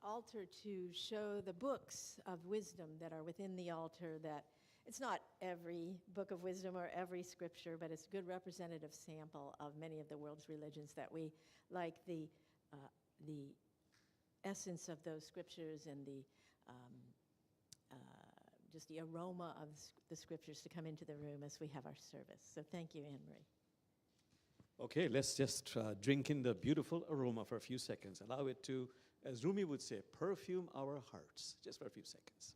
altar to show the books of wisdom that are within the altar. That it's not every book of wisdom or every scripture, but it's a good representative sample of many of the world's religions that we like the essence of those scriptures and the just the aroma of the scriptures to come into the room as we have our service. So thank you, Anne-Marie. Okay, let's just drink in the beautiful aroma for a few seconds. Allow it to, as Rumi would say, perfume our hearts, just for a few seconds.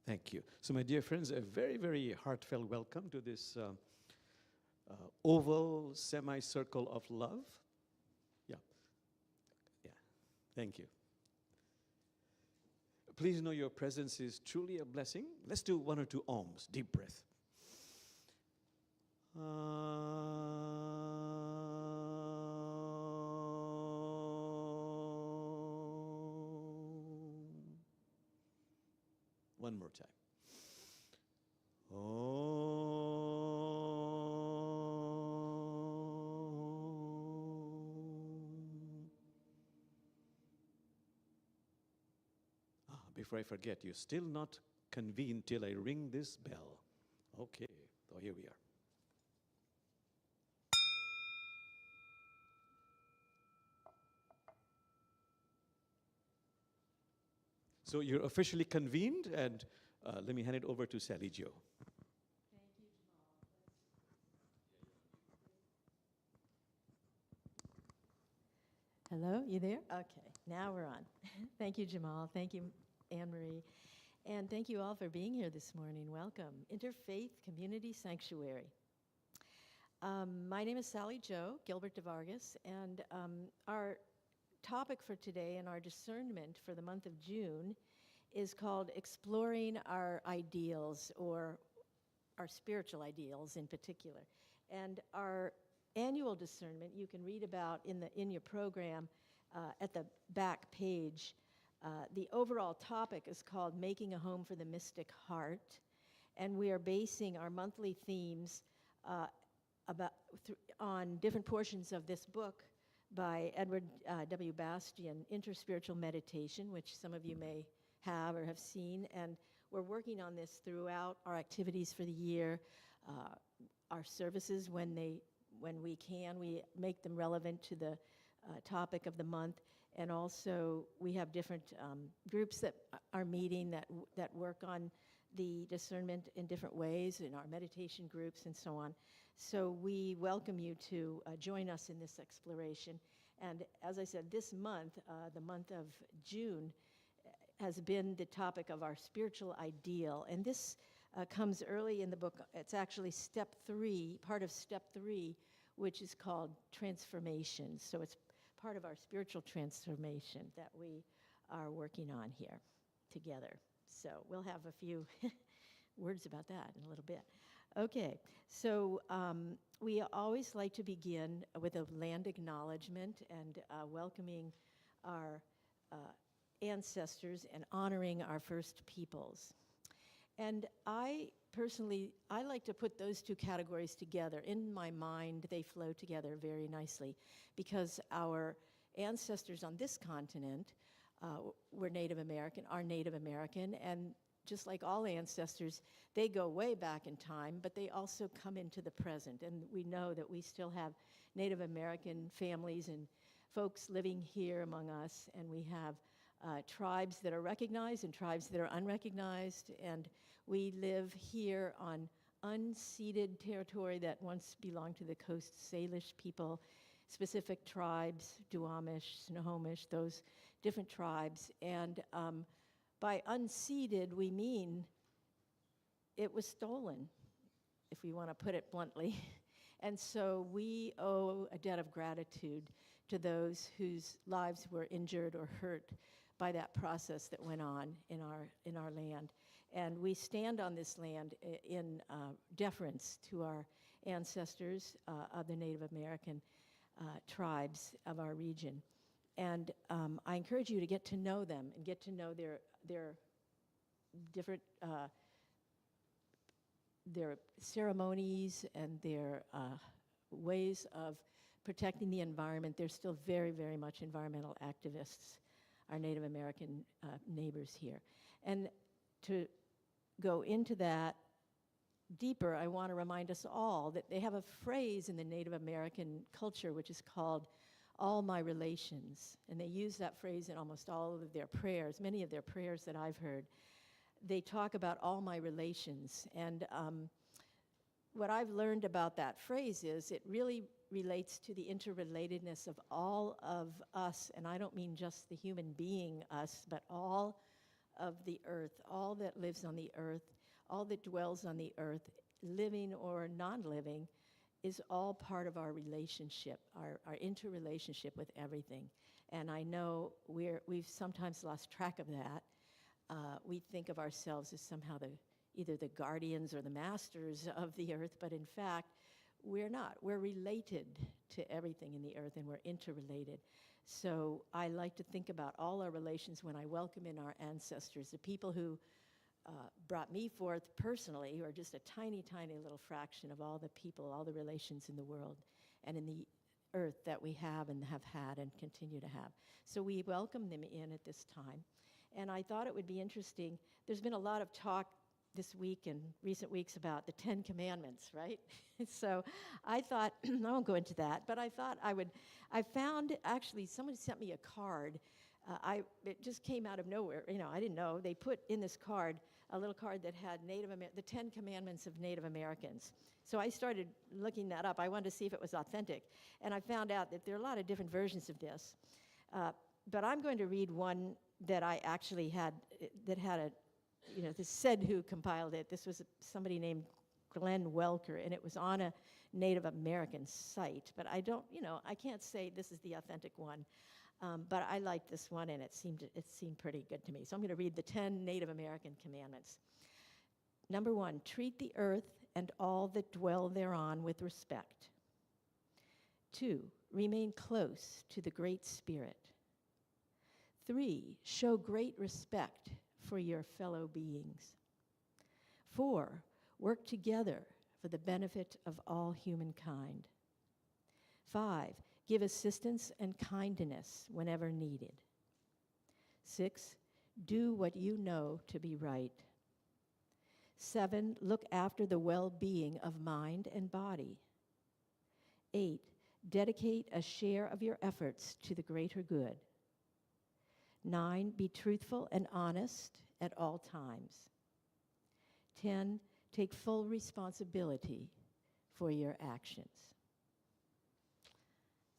Thank you. So my dear friends, a very, very heartfelt welcome to this oval semicircle of love. Yeah, thank you. Please know your presence is truly a blessing. Let's do 1 or 2 ohms, deep breath. One more time. Before I forget, you're still not convened till I ring this bell. Okay, so here we are. So you're officially convened, and let me hand it over to Sally Jo. Thank you, Jamal. Hello, you there? Okay, now we're on. Thank you, Jamal. Thank you, Anne-Marie. And thank you all for being here this morning. Welcome. Interfaith Community Sanctuary. My name is Sally Jo, Gilbert de Vargas, and our topic for today and our discernment for the month of June is called Exploring Our Ideals, or our spiritual ideals in particular. And our annual discernment you can read about in your program at the back page. The overall topic is called Making a Home for the Mystic Heart, and we are basing our monthly themes on different portions of this book by Edward W. Bastian, Interspiritual Meditation, which some of you may have or have seen, and we're working on this throughout our activities for the year, our services when we can, we make them relevant to the topic of the month, and also we have different groups that are meeting that work on the discernment in different ways in our meditation groups and so on. So we welcome you to join us in this exploration. And as I said, this month, the month of June, has been the topic of our spiritual ideal. And this comes early in the book. It's actually step 3, part of step 3, which is called transformation. So it's part of our spiritual transformation that we are working on here together. So we'll have a few words about that in a little bit. Okay, so we always like to begin with a land acknowledgement and welcoming our ancestors and honoring our first peoples. And I like to put those two categories together. In my mind, they flow together very nicely because our ancestors on this continent were Native American, are Native American, and just like all ancestors, they go way back in time, but they also come into the present. And we know that we still have Native American families and folks living here among us, and we have tribes that are recognized and tribes that are unrecognized, and we live here on unceded territory that once belonged to the Coast Salish people, specific tribes, Duwamish, Snohomish, those different tribes. And by unceded, we mean it was stolen, if we want to put it bluntly. And so we owe a debt of gratitude to those whose lives were injured or hurt by that process that went on in our land. And we stand on this land in deference to our ancestors of the Native American tribes of our region. And I encourage you to get to know them and get to know their different their ceremonies and their ways of protecting the environment. They're still very, very much environmental activists, our Native American neighbors here. And to go into that deeper, I want to remind us all that they have a phrase in the Native American culture which is called all my relations. And they use that phrase in almost all of their prayers, many of their prayers that I've heard. They talk about all my relations. And what I've learned about that phrase is it really relates to the interrelatedness of all of us, and I don't mean just the human being us, but all of the earth, all that lives on the earth, all that dwells on the earth, living or non-living, is all part of our relationship, our interrelationship with everything. And I know we've sometimes lost track of that. We think of ourselves as somehow either the guardians or the masters of the earth, but in fact, we're not. We're related to everything in the earth, and we're interrelated. So I like to think about all our relations when I welcome in our ancestors, the people who brought me forth personally, who are just a tiny, tiny little fraction of all the people, all the relations in the world and in the earth that we have and have had and continue to have. So we welcome them in at this time. And I thought it would be interesting. There's been a lot of talk this week and recent weeks about the 10 Commandments, right? So I thought, I won't go into that, but I thought I found, actually, somebody sent me a card. It just came out of nowhere. I didn't know. They put in this card, a little card that had the 10 Commandments of Native Americans. So I started looking that up. I wanted to see if it was authentic. And I found out that there are a lot of different versions of this. But I'm going to read one that I actually had, that had this said who compiled it. This was somebody named Glenn Welker, and it was on a Native American site. But I can't say this is the authentic one. But I liked this one, and it seemed pretty good to me. So I'm going to read the 10 Native American commandments. Number 1, treat the earth and all that dwell thereon with respect. 2, remain close to the Great Spirit. 3, show great respect for your fellow beings. 4, work together for the benefit of all humankind. 5, give assistance and kindness whenever needed. 6, do what you know to be right. 7, look after the well-being of mind and body. 8, dedicate a share of your efforts to the greater good. 9, be truthful and honest at all times. 10, take full responsibility for your actions.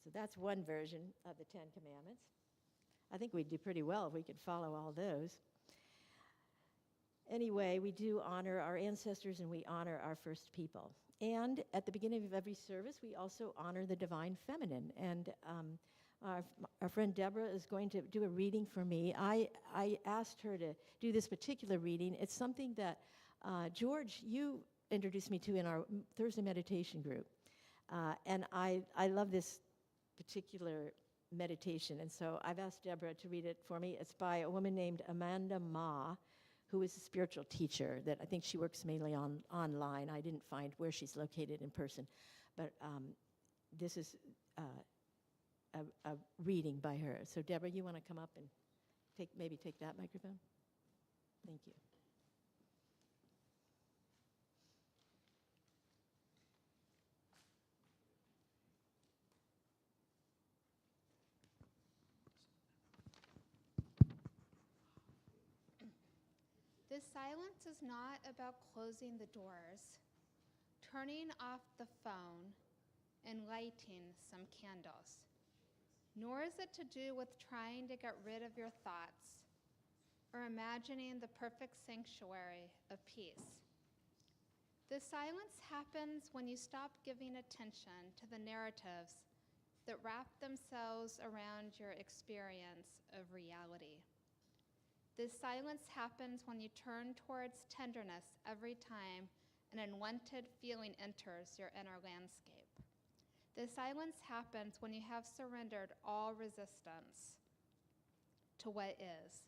So that's one version of the 10 Commandments. I think we'd do pretty well if we could follow all those. Anyway, we do honor our ancestors and we honor our first people. And at the beginning of every service, we also honor the divine feminine. And our friend Deborah is going to do a reading for me. I asked her to do this particular reading. It's something that George, you introduced me to in our Thursday meditation group. And I love this particular meditation. And so I've asked Deborah to read it for me. It's by a woman named Amanda Ma, who is a spiritual teacher that I think she works mainly online. I didn't find where she's located in person. But this is a reading by her. So Deborah, you want to come up and maybe take that microphone? Thank you. This silence is not about closing the doors, turning off the phone, and lighting some candles. Nor is it to do with trying to get rid of your thoughts or imagining the perfect sanctuary of peace. This silence happens when you stop giving attention to the narratives that wrap themselves around your experience of reality. This silence happens when you turn towards tenderness every time an unwanted feeling enters your inner landscape. This silence happens when you have surrendered all resistance to what is.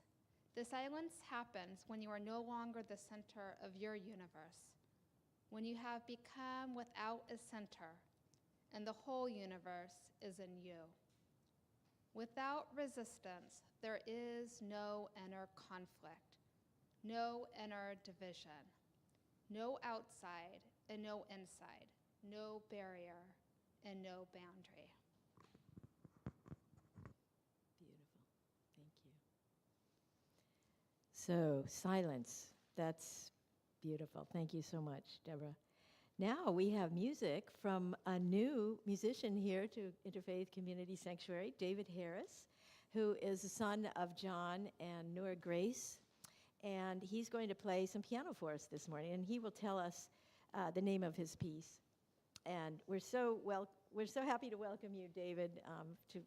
This silence happens when you are no longer the center of your universe, when you have become without a center, and the whole universe is in you. Without resistance, there is no inner conflict, no inner division, no outside and no inside, no barrier and no boundary. Beautiful. Thank you. So, silence. That's beautiful. Thank you so much, Deborah. Now we have music from a new musician here to Interfaith Community Sanctuary, David Harris, who is the son of John and Noor Grace. And he's going to play some piano for us this morning, and he will tell us the name of his piece. And we're so happy to welcome you, David, to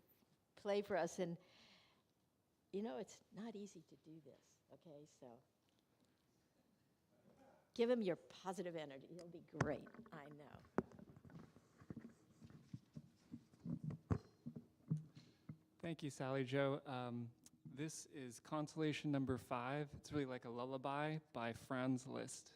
play for us. And you know, it's not easy to do this, okay? So give him your positive energy. He'll be great, I know. Thank you, Sally Jo. This is Consolation number 5. It's really like a lullaby by Franz Liszt.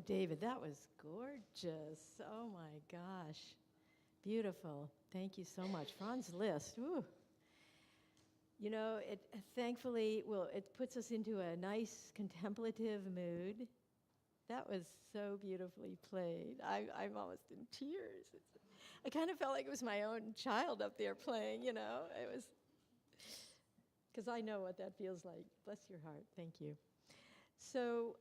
David, that was gorgeous. Oh my gosh. Beautiful. Thank you so much. Franz Liszt. Woo. You know, it thankfully, well, it puts us into a nice contemplative mood. That was so beautifully played. I'm almost in tears. I kind of felt like it was my own child up there playing, you know. It was, because I know what that feels like. Bless your heart. Thank you. So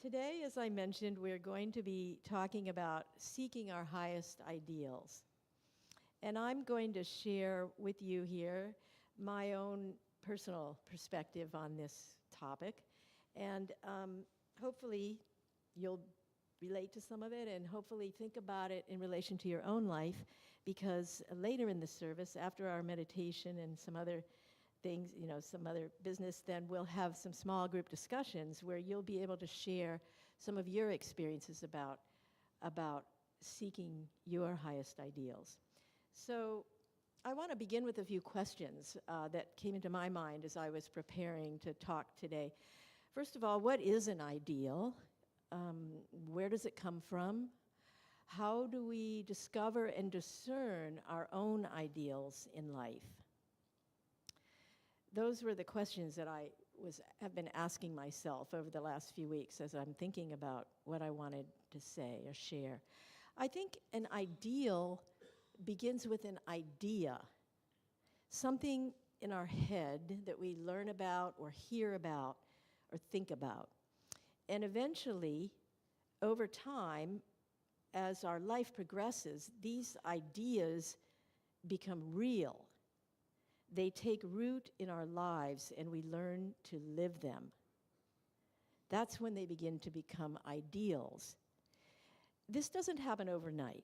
today, as I mentioned, we're going to be talking about seeking our highest ideals. And I'm going to share with you here my own personal perspective on this topic. And hopefully you'll relate to some of it and hopefully think about it in relation to your own life, because later in the service, after our meditation and some other things, you know, some other business, then we'll have some small group discussions where you'll be able to share some of your experiences about seeking your highest ideals. So I want to begin with a few questions that came into my mind as I was preparing to talk today. First of all, what is an ideal? Where does it come from? How do we discover and discern our own ideals in life? Those were the questions that I have been asking myself over the last few weeks as I'm thinking about what I wanted to say or share. I think an ideal begins with an idea, something in our head that we learn about or hear about or think about. And eventually, over time, as our life progresses, these ideas become real. They take root in our lives and we learn to live them. That's when they begin to become ideals. This doesn't happen overnight.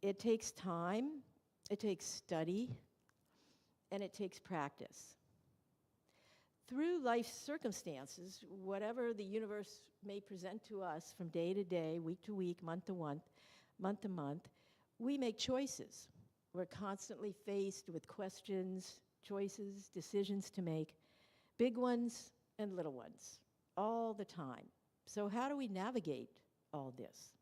It takes time, it takes study, and it takes practice. Through life's circumstances, whatever the universe may present to us from day to day, week to week, month to month, we make choices. We're constantly faced with questions, choices, decisions to make, big ones and little ones, all the time. So how do we navigate all this?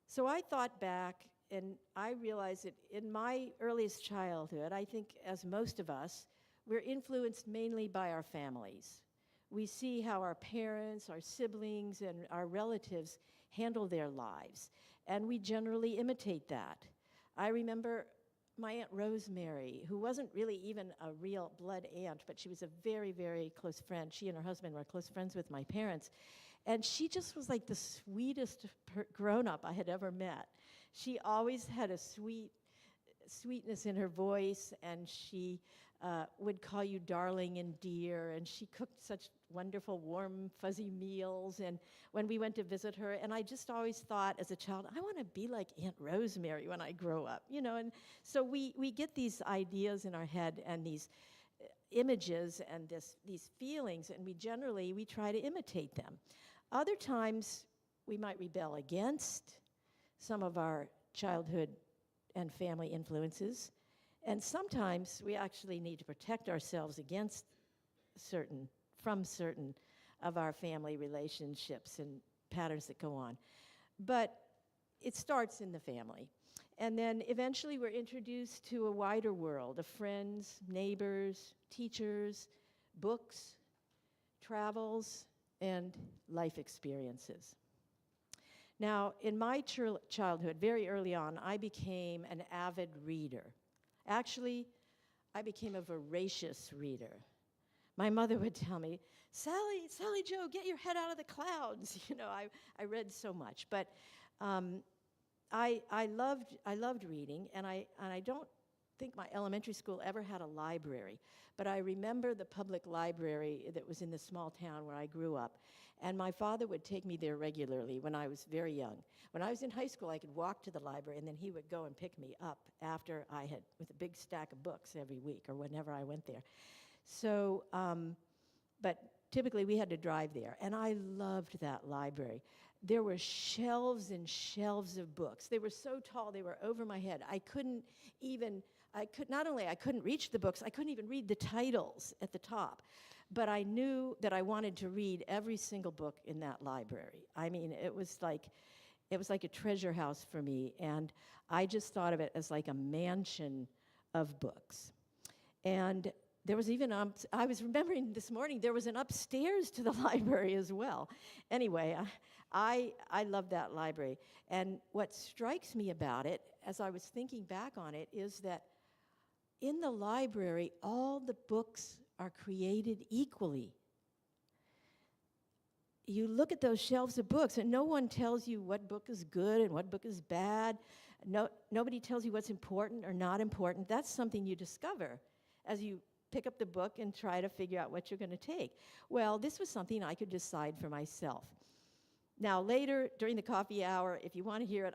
So I thought back, and I realized that in my earliest childhood, I think as most of us, we're influenced mainly by our families. We see how our parents, our siblings, and our relatives handle their lives, and we generally imitate that. I remember my Aunt Rosemary, who wasn't really even a real blood aunt, but she was a very, very close friend. She and her husband were close friends with my parents, and she just was like the sweetest grown-up I had ever met. She always had a sweetness in her voice, and she would call you darling and dear, and she cooked such wonderful, warm, fuzzy meals, and when we went to visit her, and I just always thought as a child, I want to be like Aunt Rosemary when I grow up, you know, and so we get these ideas in our head and these images and these feelings, and we try to imitate them. Other times, we might rebel against some of our childhood and family influences. And sometimes we actually need to protect ourselves against from certain of our family relationships and patterns that go on. But it starts in the family. And then eventually we're introduced to a wider world of friends, neighbors, teachers, books, travels, and life experiences. Now, in my childhood, very early on, I became an avid reader. Actually, I became a voracious reader. My mother would tell me, Sally Joe, get your head out of the clouds. You know, I read so much. But I loved reading, and I don't think my elementary school ever had a library. But I remember the public library that was in the small town where I grew up. And my father would take me there regularly when I was very young. When I was in high school, I could walk to the library, and then he would go and pick me up after I had, with a big stack of books every week or whenever I went there. So, but typically we had to drive there, and I loved that library. There were shelves and shelves of books. They were so tall, they were over my head. I couldn't reach the books, I couldn't even read the titles at the top. But I knew that I wanted to read every single book in that library. I mean, it was like a treasure house for me, and I just thought of it as like a mansion of books. And there was even, I was remembering this morning, there was an upstairs to the library as well. Anyway, I love that library. And what strikes me about it, as I was thinking back on it, is that in the library, all the books are created equally. You look at those shelves of books, and no one tells you what book is good and what book is bad. Nobody tells you what's important or not important. That's something you discover as you pick up the book and try to figure out what you're going to take. Well, this was something I could decide for myself. Now, later, during the coffee hour, if you want to hear it,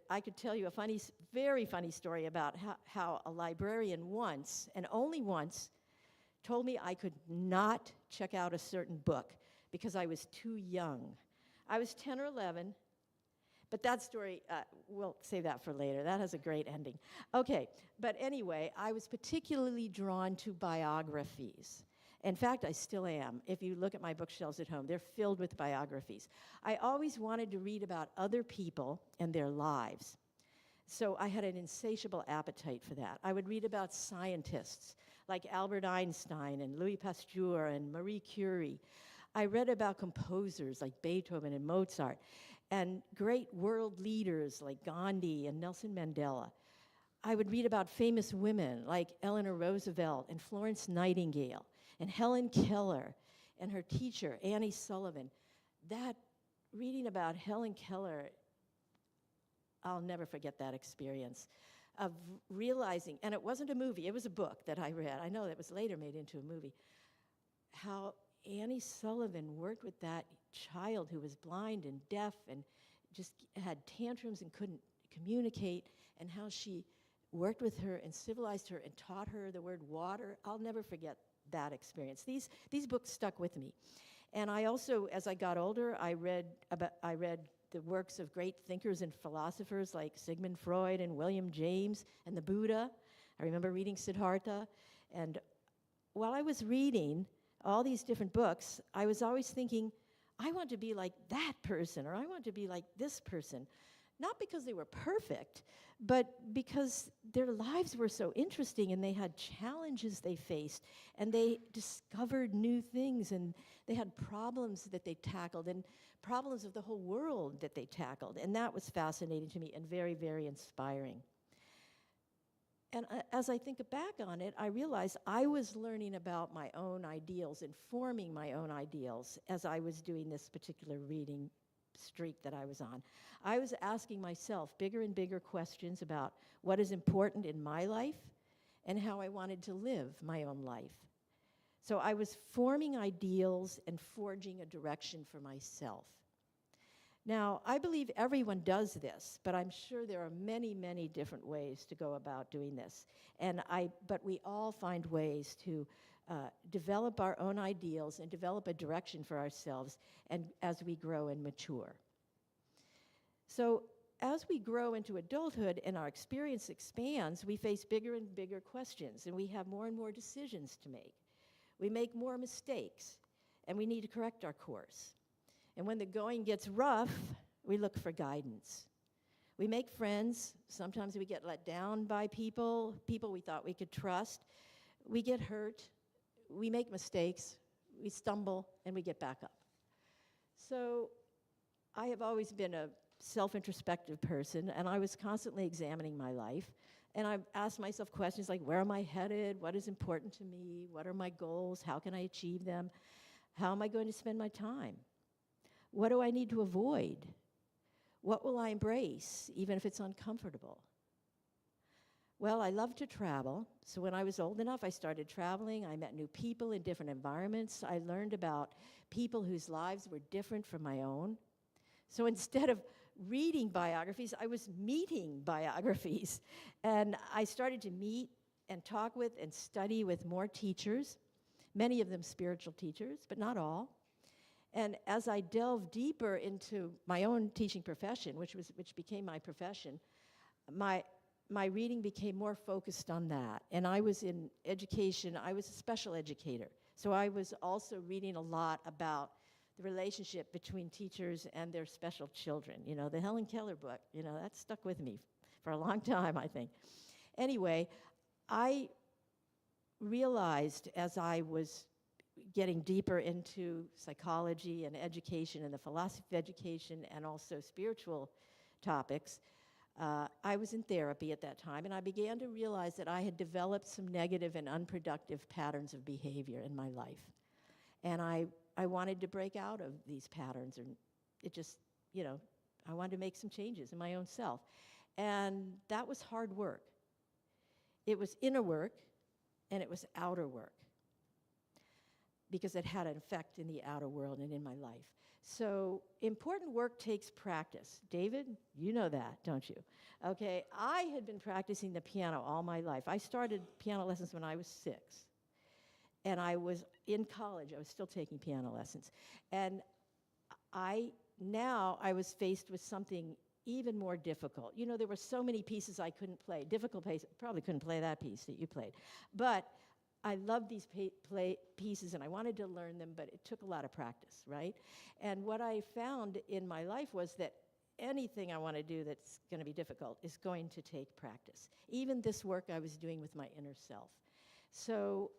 I could tell you a very funny story about how a librarian once, and only once, told me I could not check out a certain book because I was too young. I was 10 or 11, but that story, we'll save that for later. That has a great ending. Okay, but anyway, I was particularly drawn to biographies. In fact, I still am. If you look at my bookshelves at home, they're filled with biographies. I always wanted to read about other people and their lives. So I had an insatiable appetite for that. I would read about scientists like Albert Einstein and Louis Pasteur and Marie Curie. I read about composers like Beethoven and Mozart, and great world leaders like Gandhi and Nelson Mandela. I would read about famous women like Eleanor Roosevelt and Florence Nightingale and Helen Keller and her teacher, Annie Sullivan. That, reading about Helen Keller, I'll never forget that experience of realizing, and it wasn't a movie, it was a book that I read. I know that was later made into a movie, how Annie Sullivan worked with that child who was blind and deaf and just had tantrums and couldn't communicate, and how she worked with her and civilized her and taught her the word water. I'll never forget that experience. These books stuck with me. And I also, as I got older, I read the works of great thinkers and philosophers like Sigmund Freud and William James and the Buddha. I remember reading Siddhartha. And while I was reading all these different books, I was always thinking, I want to be like that person, or I want to be like this person. Not because they were perfect, but because their lives were so interesting and they had challenges they faced, and they discovered new things, and they had problems that they tackled, and problems of the whole world that they tackled. And that was fascinating to me and very, very inspiring. And as I think back on it, I realized I was learning about my own ideals and forming my own ideals as I was doing this particular reading streak that I was on. I was asking myself bigger and bigger questions about what is important in my life and how I wanted to live my own life. So I was forming ideals and forging a direction for myself. Now, I believe everyone does this, but I'm sure there are many, many different ways to go about doing this. But we all find ways to develop our own ideals and develop a direction for ourselves and as we grow and mature. So as we grow into adulthood and our experience expands, we face bigger and bigger questions, and we have more and more decisions to make. We make more mistakes, and we need to correct our course. And when the going gets rough, we look for guidance. We make friends. Sometimes we get let down by people we thought we could trust. We get hurt. We make mistakes. We stumble, and we get back up. So I have always been a self-introspective person, and I was constantly examining my life. And I've asked myself questions like, where am I headed? What is important to me? What are my goals? How can I achieve them? How am I going to spend my time? What do I need to avoid? What will I embrace, even if it's uncomfortable? Well, I love to travel, so when I was old enough, I started traveling. I met new people in different environments. I learned about people whose lives were different from my own. So instead of reading biographies, I was meeting biographies. And I started to meet and talk with and study with more teachers, many of them spiritual teachers, but not all. And as I delved deeper into my own teaching profession, which became my profession, my reading became more focused on that. And I was in education. I was a special educator. So I was also reading a lot about the relationship between teachers and their special children. You know, the Helen Keller book, you know, that stuck with me for a long time, I think. Anyway, I realized as I was getting deeper into psychology and education and the philosophy of education and also spiritual topics, I was in therapy at that time, and I began to realize that I had developed some negative and unproductive patterns of behavior in my life. And I wanted to break out of these patterns, and it just, you know, I wanted to make some changes in my own self. And that was hard work. It was inner work, and it was outer work, because it had an effect in the outer world and in my life. So important work takes practice. David, you know that, don't you? Okay, I had been practicing the piano all my life. I started piano lessons when I was 6. And I was in college. I was still taking piano lessons. And I was faced with something even more difficult. You know, there were so many pieces I couldn't play. Difficult pieces. Probably couldn't play that piece that you played. But I loved these pieces, and I wanted to learn them, but it took a lot of practice, right? And what I found in my life was that anything I want to do that's going to be difficult is going to take practice. Even this work I was doing with my inner self. So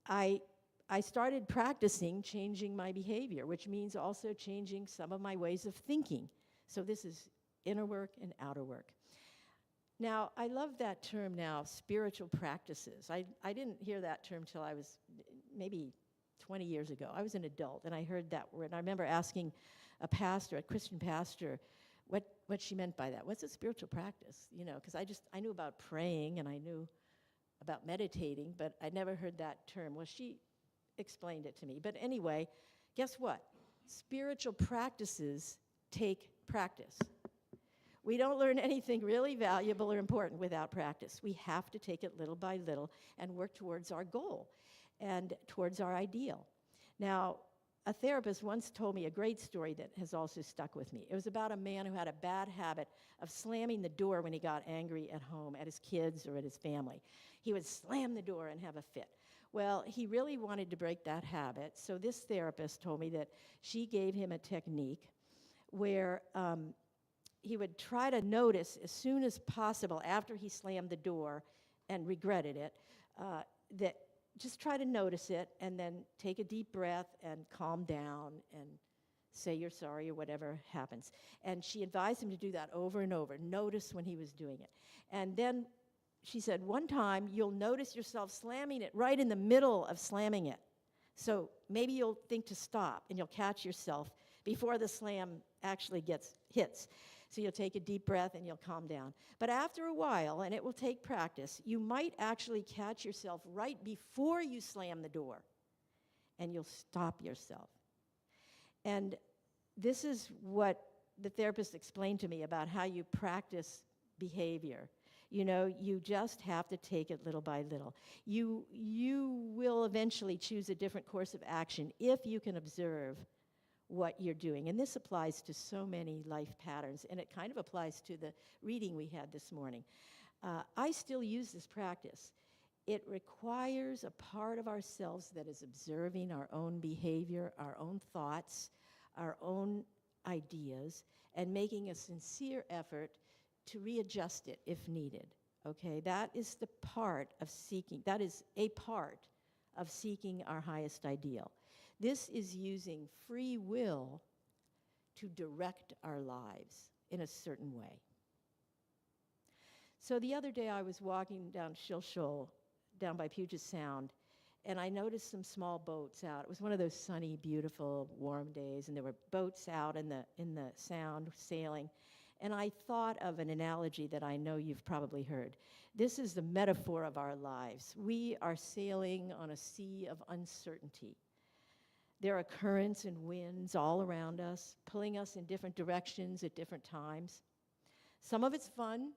I started practicing changing my behavior, which means also changing some of my ways of thinking. So this is inner work and outer work. Now, I love that term now, spiritual practices. I didn't hear that term till I was maybe 20 years ago. I was an adult, and I heard that word. And I remember asking a pastor, a Christian pastor, what she meant by that. What's a spiritual practice? You know, because I knew about praying, and I knew about meditating, but I never heard that term. Well, she explained it to me. But anyway, guess what? Spiritual practices take practice. We don't learn anything really valuable or important without practice. We have to take it little by little and work towards our goal and towards our ideal. Now, a therapist once told me a great story that has also stuck with me. It was about a man who had a bad habit of slamming the door when he got angry at home, at his kids or at his family. He would slam the door and have a fit. Well, he really wanted to break that habit, so this therapist told me that she gave him a technique where he would try to notice as soon as possible after he slammed the door and regretted it, that just try to notice it and then take a deep breath and calm down and say you're sorry or whatever happens. And she advised him to do that over and over, notice when he was doing it. And then she said, one time you'll notice yourself slamming it right in the middle of slamming it. So maybe you'll think to stop and you'll catch yourself before the slam actually hits. So you'll take a deep breath and you'll calm down. But after a while, and it will take practice, you might actually catch yourself right before you slam the door, and you'll stop yourself. And this is what the therapist explained to me about how you practice behavior. You know, you just have to take it little by little. You will eventually choose a different course of action if you can observe what you're doing. And this applies to so many life patterns, and it kind of applies to the reading we had this morning. I still use this practice. It requires a part of ourselves that is observing our own behavior, our own thoughts, our own ideas, and making a sincere effort to readjust it if needed. Okay, that is the part of seeking, that is a part of seeking our highest ideal. This is using free will to direct our lives in a certain way. So the other day I was walking down Shilshole, down by Puget Sound, and I noticed some small boats out. It was one of those sunny, beautiful, warm days, and there were boats out in the sound sailing. And I thought of an analogy that I know you've probably heard. This is the metaphor of our lives. We are sailing on a sea of uncertainty. There are currents and winds all around us, pulling us in different directions at different times. Some of it's fun,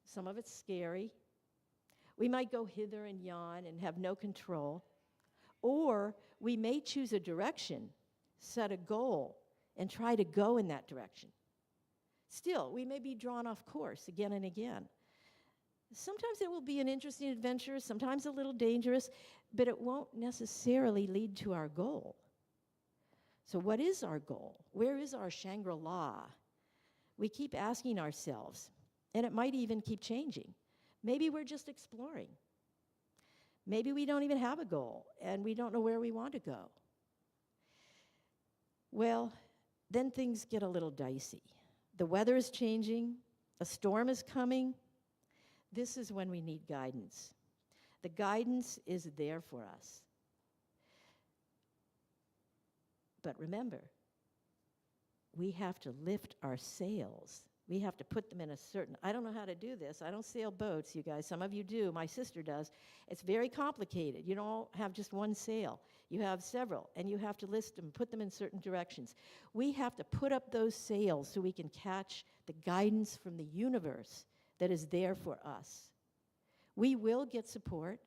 some of it's scary. We might go hither and yon and have no control. Or we may choose a direction, set a goal, and try to go in that direction. Still, we may be drawn off course again and again. Sometimes it will be an interesting adventure, sometimes a little dangerous, but it won't necessarily lead to our goal. So what is our goal? Where is our Shangri-La? We keep asking ourselves, and it might even keep changing. Maybe we're just exploring. Maybe we don't even have a goal, and we don't know where we want to go. Well, then things get a little dicey. The weather is changing, a storm is coming. This is when we need guidance. The guidance is there for us. But remember, we have to lift our sails. We have to put them in a certain, I don't know how to do this. I don't sail boats, you guys. Some of you do. My sister does. It's very complicated. You don't have just one sail. You have several, and you have to list them, put them in certain directions. We have to put up those sails so we can catch the guidance from the universe that is there for us. We will get support.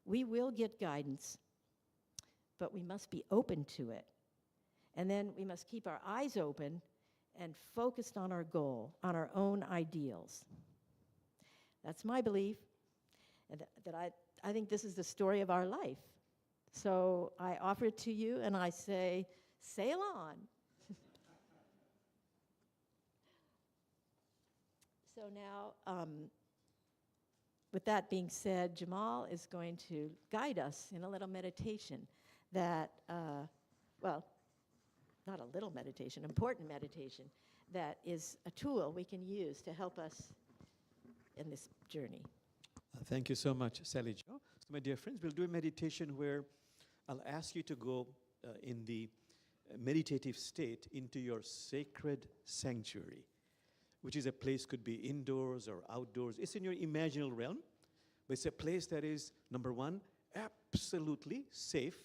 We will get guidance, but we must be open to it. And then we must keep our eyes open and focused on our goal, on our own ideals. That's my belief, and that I think this is the story of our life. So I offer it to you, and I say, sail on. So now, with that being said, Jamal is going to guide us in a little meditation that, well, not a little meditation, important meditation, that is a tool we can use to help us in this journey. Thank you so much, Sally Jo. So my dear friends, we'll do a meditation where I'll ask you to go in the meditative state into your sacred sanctuary, which is a place, could be indoors or outdoors. It's in your imaginal realm, but it's a place that is, number one, absolutely safe,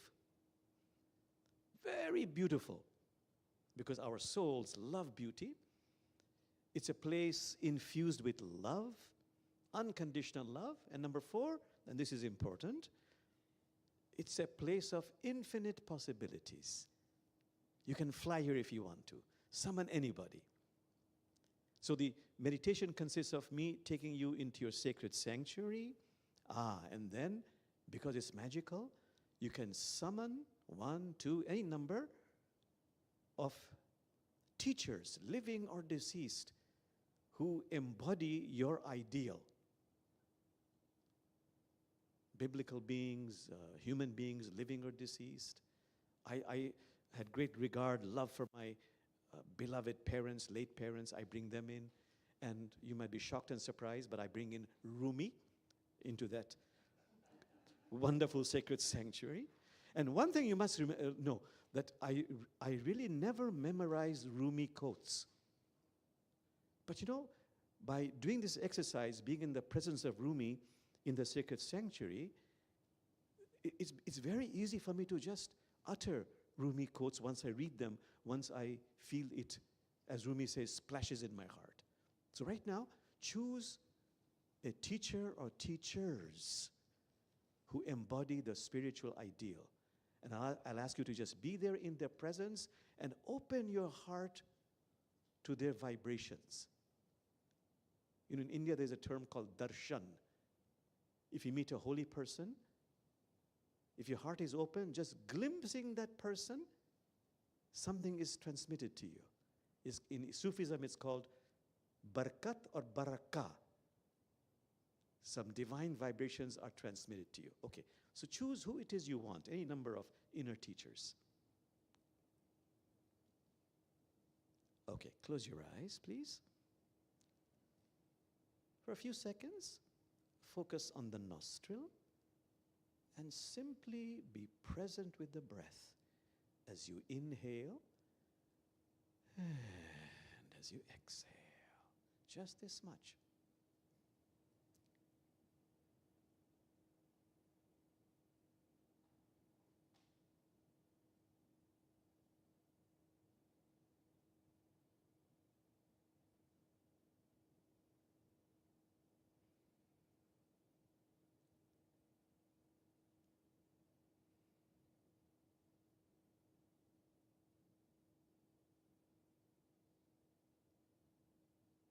very beautiful, because our souls love beauty. It's a place infused with love, unconditional love. And number four, and this is important, it's a place of infinite possibilities. You can fly here if you want to, summon anybody. So the meditation consists of me taking you into your sacred sanctuary. And then, because it's magical, you can summon 1, 2, any number of teachers, living or deceased, who embody your ideal. Biblical beings, human beings, living or deceased. I had great regard, love for my beloved parents, late parents. I bring them in. And you might be shocked and surprised, but I bring in Rumi into that wonderful sacred sanctuary. And one thing you must know, that I really never memorized Rumi quotes. But you know, by doing this exercise, being in the presence of Rumi in the sacred sanctuary, it's very easy for me to just utter Rumi quotes once I read them, once I feel it, as Rumi says, splashes in my heart. So right now, choose a teacher or teachers who embody the spiritual ideal. And I'll ask you to just be there in their presence and open your heart to their vibrations. You know, in India, there's a term called darshan. If you meet a holy person, if your heart is open, just glimpsing that person, something is transmitted to you. In Sufism, it's called barakat or barakah. Some divine vibrations are transmitted to you. Okay, so choose who it is you want, any number of inner teachers. Okay, close your eyes, please. For a few seconds, focus on the nostril and simply be present with the breath as you inhale and as you exhale. Just this much.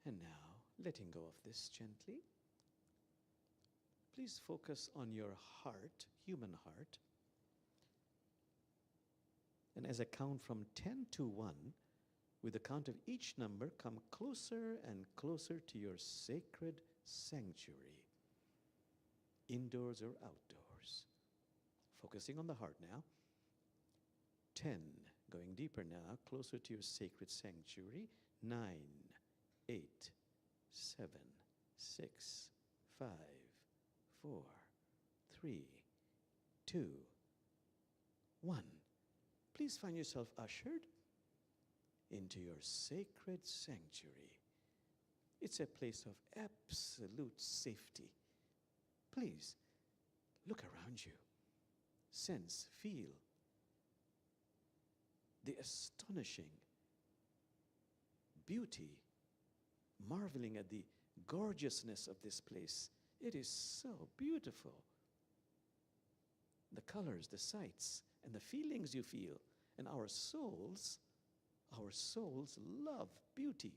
And now, letting go of this gently, Please focus on your heart, human heart. And as I count from 10 to 1, with the count of each number, come closer and closer to your sacred sanctuary, indoors or outdoors. Focusing on the heart now. 10, going deeper now, closer to your sacred sanctuary. 9, 8, 7, 6, 5, 4, 3, 2, 1. Please find yourself ushered into your sacred sanctuary. It's a place of absolute safety. Please look around you. Sense, feel the astonishing beauty, marveling at the gorgeousness of this place. It is so beautiful. The colors, the sights, and the feelings you feel. And our souls love beauty.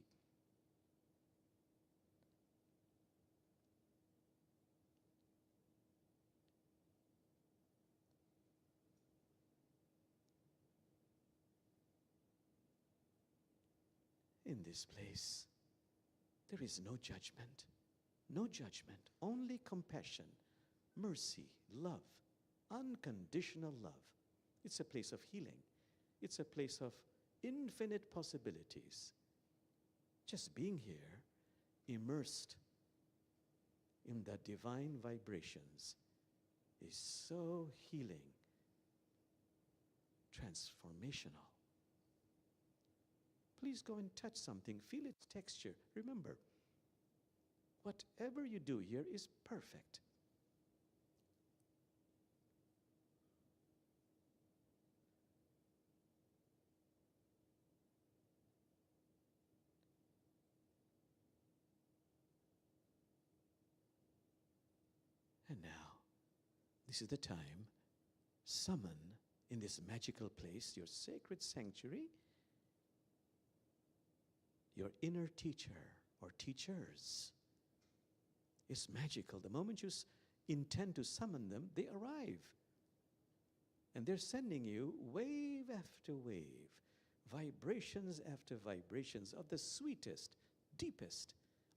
In this place, there is no judgment, only compassion, mercy, love, unconditional love. It's a place of healing. It's a place of infinite possibilities. Just being here, immersed in the divine vibrations, is so healing, transformational. Please go and touch something, feel its texture. Remember, whatever you do here is perfect. And now, this is the time. Summon in this magical place, your sacred sanctuary, your inner teacher or teachers. It's magical. The moment you intend to summon them, they arrive. And they're sending you wave after wave, vibrations after vibrations of the sweetest, deepest,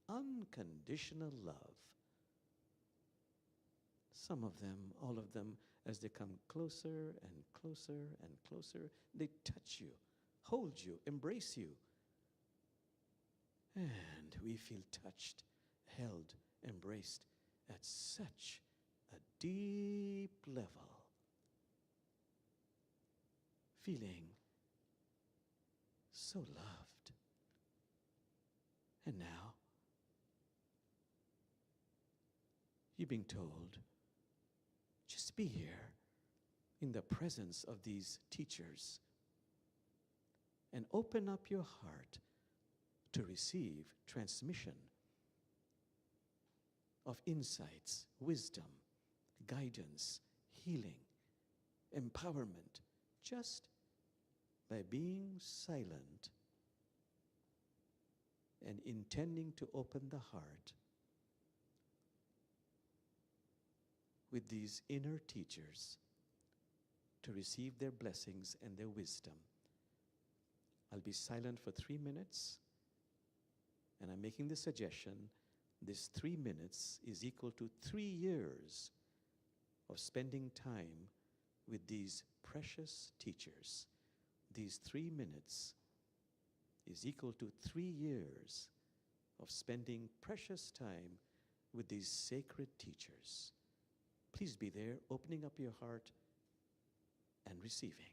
unconditional love. Some of them, all of them, as they come closer and closer and closer, they touch you, hold you, embrace you. And we feel touched, held, embraced at such a deep level. Feeling so loved. And now, you're being told, just be here in the presence of these teachers and open up your heart to receive transmission of insights, wisdom, guidance, healing, empowerment, just by being silent and intending to open the heart with these inner teachers to receive their blessings and their wisdom. I'll be silent for 3 minutes, and I'm making the suggestion, this 3 minutes is equal to 3 years of spending time with these precious teachers. These 3 minutes is equal to 3 years of spending precious time with these sacred teachers. Please be there, opening up your heart and receiving.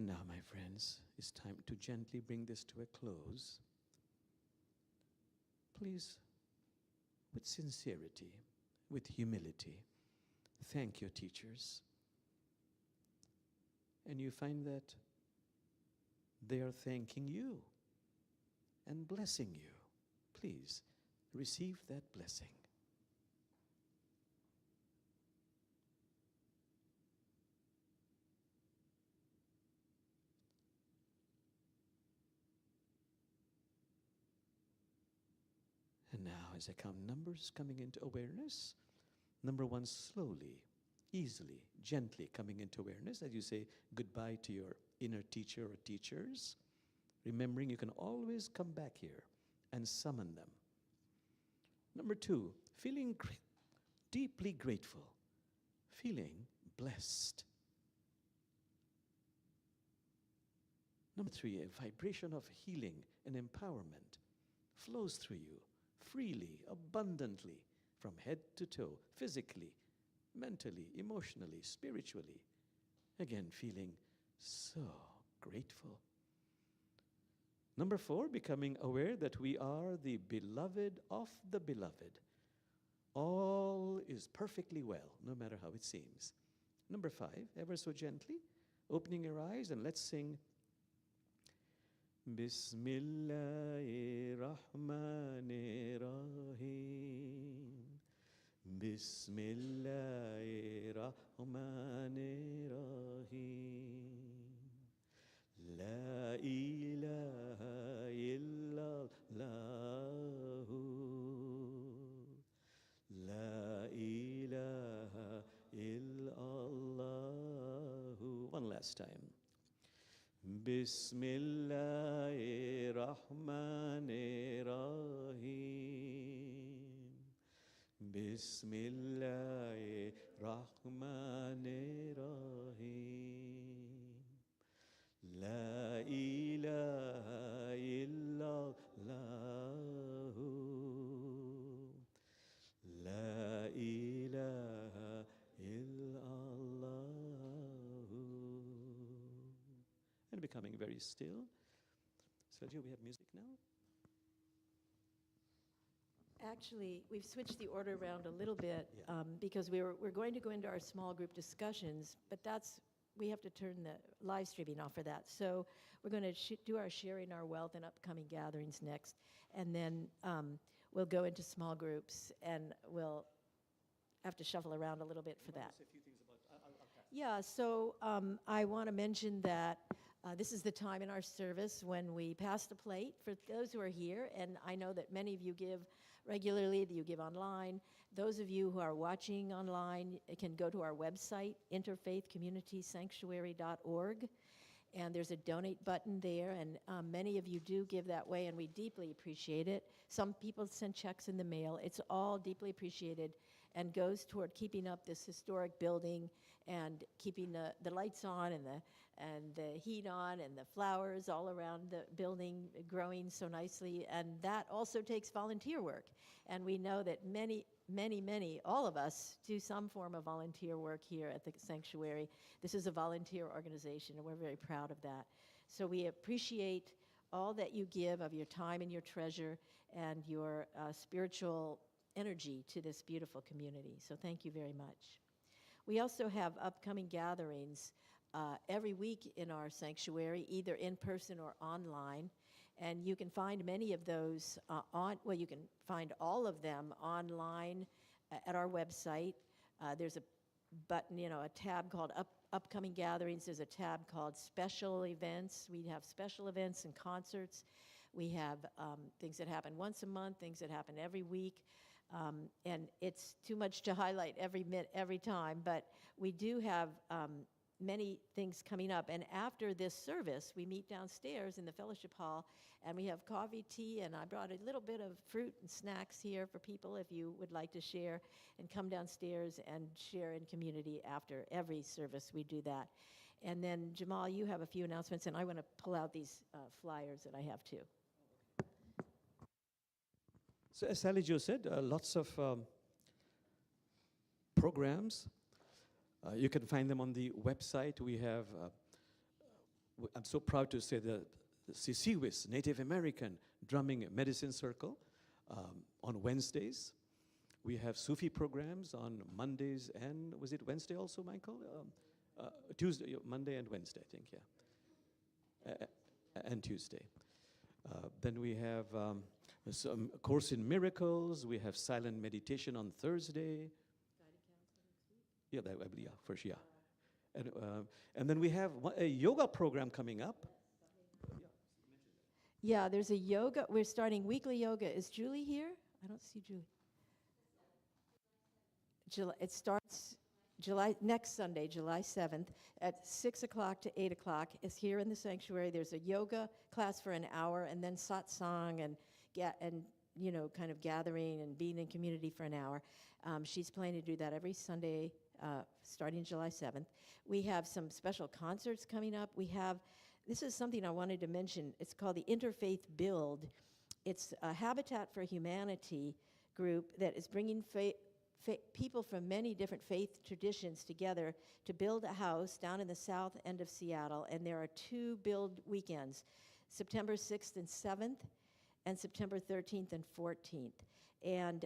And now, my friends, it's time to gently bring this to a close. Please, with sincerity, with humility, thank your teachers. And you find that they are thanking you and blessing you. Please receive that blessing. And now, as I count numbers coming into awareness, number 1, slowly, easily, gently coming into awareness as you say goodbye to your inner teacher or teachers, remembering you can always come back here and summon them. Number 2, feeling deeply grateful, feeling blessed. Number 3, a vibration of healing and empowerment flows through you freely, abundantly, from head to toe, physically, mentally, emotionally, spiritually. Again, feeling so grateful. Number 4, becoming aware that we are the beloved of the beloved. All is perfectly well, no matter how it seems. Number 5, ever so gently, opening your eyes and let's sing Bismillahirrahmanirrahim. Bismillahirrahmanirrahim. La ilaha illallahu. La ilaha illallahu. One last time. Bismillahirrahmanirrahim. Bismillahirrahmanirrahim. La ilaha illallahu. La ilaha illallahu. And becoming very still. Sergio, we have music now? Actually, we've switched the order around a little bit Yeah. because we're going to go into our small group discussions, but we have to turn the live streaming off for that. So we're going to do our sharing our wealth and upcoming gatherings next, and then we'll go into small groups, and we'll have to shuffle around a little bit for that. Say a few things about, I'll pass. Yeah, so I want to mention that this is the time in our service when we pass the plate for those who are here, and I know that many of you give regularly, that you give online. Those of you who are watching online can go to our website, interfaithcommunitysanctuary.org, and there's a donate button there, and many of you do give that way, and we deeply appreciate it. Some people send checks in the mail. It's all deeply appreciated and goes toward keeping up this historic building and keeping the lights on and the heat on and the flowers all around the building growing so nicely. And that also takes volunteer work. And we know that many, all of us do some form of volunteer work here at the sanctuary. This is a volunteer organization, and we're very proud of that. So we appreciate all that you give of your time and your treasure and your spiritual energy to this beautiful community. So thank you very much. We also have upcoming gatherings every week in our sanctuary, either in person or online. And you can find many of those you can find all of them online at our website. There's a button, a tab called Upcoming Gatherings. There's a tab called Special Events. We have special events and concerts. We have things that happen once a month, things that happen every week. And it's too much to highlight every time, but we do have many things coming up. And after this service, we meet downstairs in the fellowship hall, and we have coffee, tea, and I brought a little bit of fruit and snacks here for people if you would like to share, and come downstairs and share in community after every service. We do that. And then, Jamal, you have a few announcements, and I want to pull out these flyers that I have too. So as Sally Jo said, lots of programs. You can find them on the website. We have I'm so proud to say that the Sisiwis, Native American Drumming Medicine Circle, on Wednesdays. We have Sufi programs on Mondays and, was it Wednesday also, Michael? Tuesday, Monday and Wednesday, I think, yeah. And Tuesday. Then we have some Course in Miracles. We have silent meditation on Thursday. Yeah, that, I believe, yeah, for sure, yeah. And then we have a yoga program coming up. Yeah, there's a yoga. We're starting weekly yoga. Is Julie here? I don't see Julie. It starts next Sunday, July 7th, at 6 o'clock to 8 o'clock. It's here in the sanctuary. There's a yoga class for an hour, and then satsang and kind of gathering and being in community for an hour. She's planning to do that every Sunday, starting July 7th. We have some special concerts coming up. This is something I wanted to mention. It's called the Interfaith Build. It's a Habitat for Humanity group that is bringing people from many different faith traditions together to build a house down in the south end of Seattle. And there are 2 build weekends, September 6th and 7th, and September 13th and 14th. And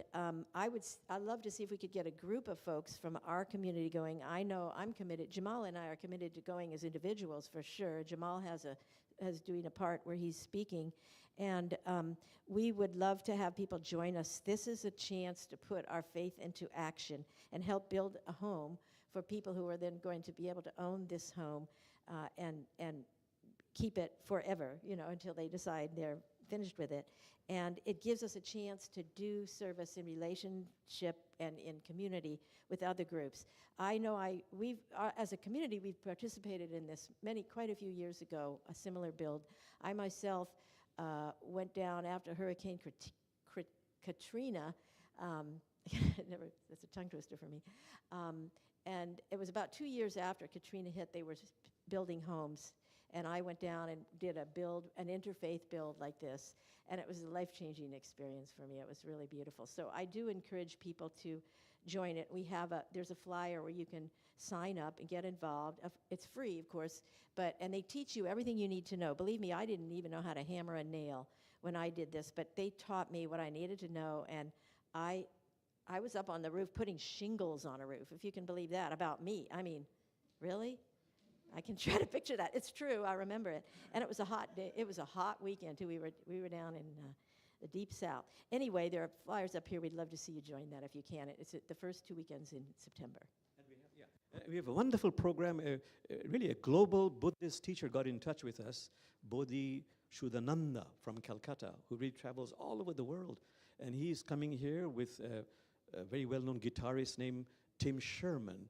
I'd love to see if we could get a group of folks from our community going. I know I'm committed. Jamal and I are committed to going as individuals for sure. Jamal has doing a part where he's speaking. And we would love to have people join us. This is a chance to put our faith into action and help build a home for people who are then going to be able to own this home and keep it forever, until they decide they're finished with it. And it gives us a chance to do service in relationship and in community with other groups. I know as a community, we've participated in this quite a few years ago, a similar build. I myself went down after Hurricane Katrina. That's a tongue twister for me. And it was about 2 years after Katrina hit, they were building homes. And I went down and did an interfaith build like this. And it was a life-changing experience for me. It was really beautiful. So I do encourage people to join it. There's a flyer where you can sign up and get involved. It's free, of course, and they teach you everything you need to know. Believe me, I didn't even know how to hammer a nail when I did this, but they taught me what I needed to know. And I was up on the roof putting shingles on a roof, if you can believe that, about me. I mean, really? I can try to picture that. It's true. I remember it. And it was a hot day. It was a hot weekend, too. We were down in the deep south. Anyway, there are flyers up here. We'd love to see you join that if you can. It's the first 2 weekends in September. And we have a wonderful program. Really, a global Buddhist teacher got in touch with us, Bodhi Shuddhananda from Calcutta, who really travels all over the world. And he's coming here with a very well-known guitarist named Tim Sherman.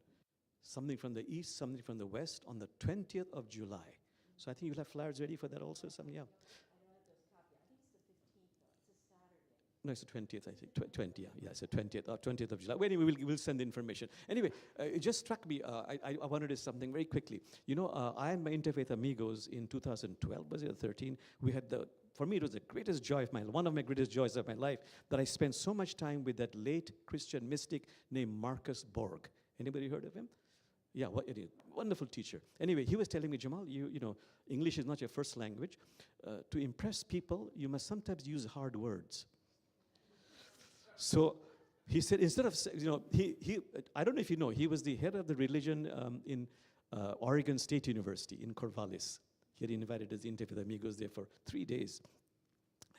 Something from the east, something from the west, on the 20th of July. So I think you'll have flyers ready for that also. Yeah. No, it's the 20th, I think. 20, yeah, it's the 20th of July. Well, anyway, we'll send the information. Anyway, it just struck me. I wanted to say something very quickly. I and my Interfaith Amigos in 2012, was it, or 13? We had for me, it was the greatest joy of one of my greatest joys of my life, that I spent so much time with that late Christian mystic named Marcus Borg. Anybody heard of him? Yeah, wonderful teacher. Anyway, he was telling me, Jamal, English is not your first language. To impress people, you must sometimes use hard words. So he said, instead of, I don't know if you know, he was the head of the religion in Oregon State University in Corvallis. He had invited his Interfaith Amigos there for 3 days.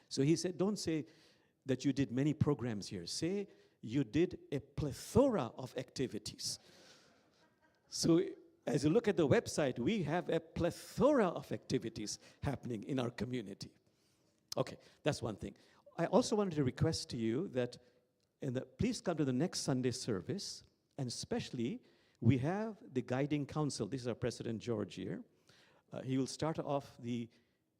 So he said, don't say that you did many programs here. Say you did a plethora of activities. So as you look at the website, we have a plethora of activities happening in our community. Okay, that's one thing. I also wanted to request to you that please come to the next Sunday service, and especially we have the guiding council. This is our President George here. He will start off the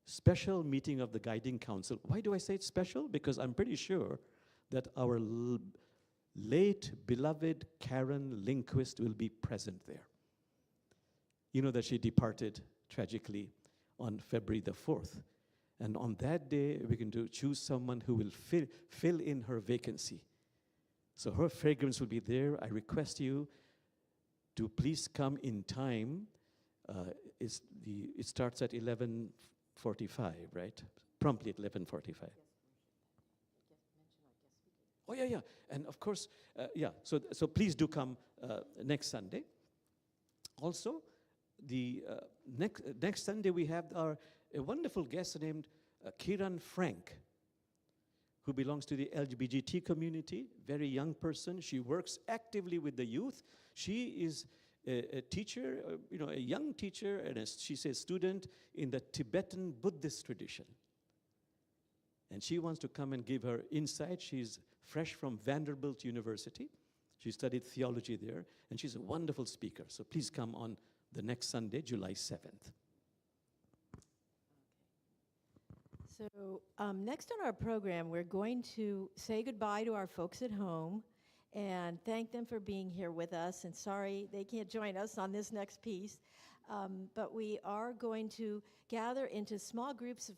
special meeting of the guiding council. Why do I say it's special? Because I'm pretty sure that our late beloved Karen Lindquist will be present there. You know that she departed tragically on February the 4th. And on that day, we're going to choose someone who will fill in her vacancy. So her fragrance will be there. I request you to please come in time It starts at 11:45, right? Promptly at 11:45. Oh, yeah, yeah. And of course, yeah, so please do come next Sunday. Also, the next Sunday we have a wonderful guest named Kiran Frank, who belongs to the LGBT community, very young person. She works actively with the youth. She is a teacher, a young teacher, and she's a student in the Tibetan Buddhist tradition. And she wants to come and give her insight. She's fresh from Vanderbilt University. She studied theology there, and she's a wonderful speaker. So please come on the next Sunday, July 7th. So next on our program, we're going to say goodbye to our folks at home and thank them for being here with us. And sorry they can't join us on this next piece, but we are going to gather into small groups of